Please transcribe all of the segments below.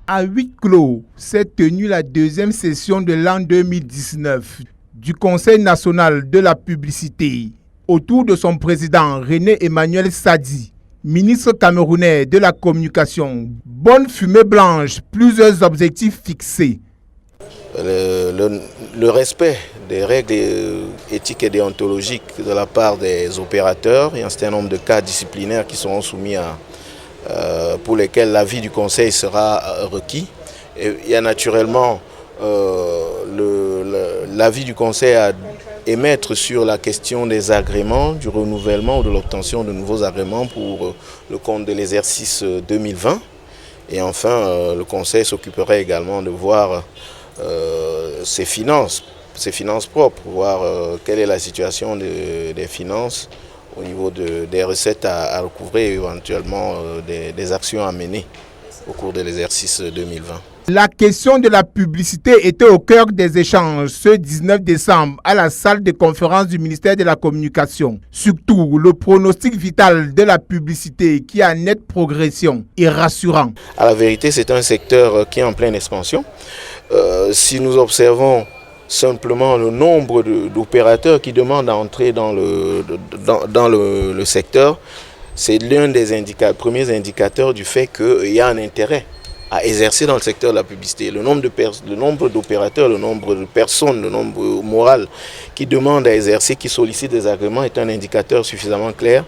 À huis clos s'est tenue la deuxième session de l'an 2019 du Conseil national de la publicité. Autour de son président René Emmanuel Sadi, ministre camerounais de la communication, bonne fumée blanche, plusieurs objectifs fixés. Le respect des règles éthiques et déontologiques de la part des opérateurs. Il y a un certain nombre de cas disciplinaires qui seront soumis pour lesquels l'avis du Conseil sera requis. Et il y a naturellement l'avis du Conseil à émettre sur la question des agréments, du renouvellement ou de l'obtention de nouveaux agréments pour le compte de l'exercice 2020. Et enfin, le Conseil s'occuperait également de voir ses finances propres, voir quelle est la situation des finances au niveau des recettes à recouvrer et éventuellement des actions à mener au cours de l'exercice 2020. La question de la publicité était au cœur des échanges ce 19 décembre à la salle de conférence du ministère de la Communication. Surtout, le pronostic vital de la publicité qui a une nette progression est rassurant. À la vérité, c'est un secteur qui est en pleine expansion. Si nous observons simplement le nombre d'opérateurs qui demandent à entrer dans le secteur, c'est l'un des premiers indicateurs du fait qu'il y a un intérêt à exercer dans le secteur de la publicité. Le nombre d'opérateurs, le nombre de personnes, le nombre moral qui demandent à exercer, qui sollicitent des agréments est un indicateur suffisamment clair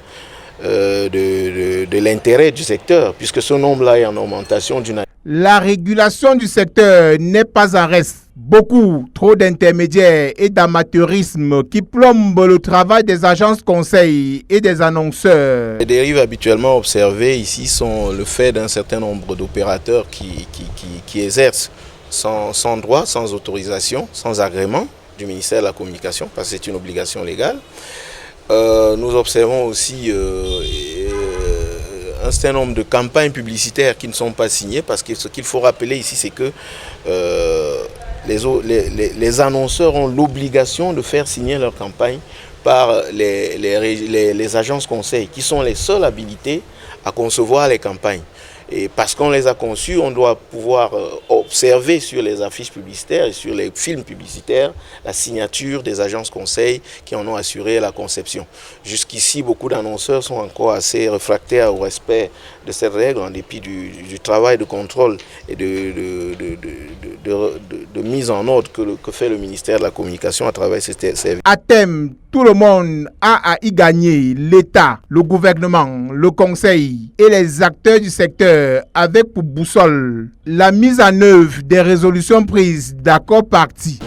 de l'intérêt du secteur, puisque ce nombre-là est en augmentation d'une année. La régulation du secteur n'est pas en reste. Beaucoup trop d'intermédiaires et d'amateurisme qui plombent le travail des agences conseils et des annonceurs. Les dérives habituellement observées ici sont le fait d'un certain nombre d'opérateurs qui exercent sans droit, sans autorisation, sans agrément du ministère de la Communication, parce que c'est une obligation légale. Nous observons aussi un certain nombre de campagnes publicitaires qui ne sont pas signées, parce que ce qu'il faut rappeler ici, c'est que les annonceurs ont l'obligation de faire signer leur campagne par les agences conseils, qui sont les seules habilitées à concevoir les campagnes. Et parce qu'on les a conçues, on doit pouvoir observer sur les affiches publicitaires et sur les films publicitaires la signature des agences conseils qui en ont assuré la conception. Jusqu'ici, beaucoup d'annonceurs sont encore assez réfractaires au respect de cette règle, en dépit du travail de contrôle et de mise en ordre que fait le ministère de la Communication à travers ses services. À thème, tout le monde a à y gagner, l'État, le gouvernement, le conseil et les acteurs du secteur, avec pour boussole la mise en œuvre des résolutions prises d'accords partis.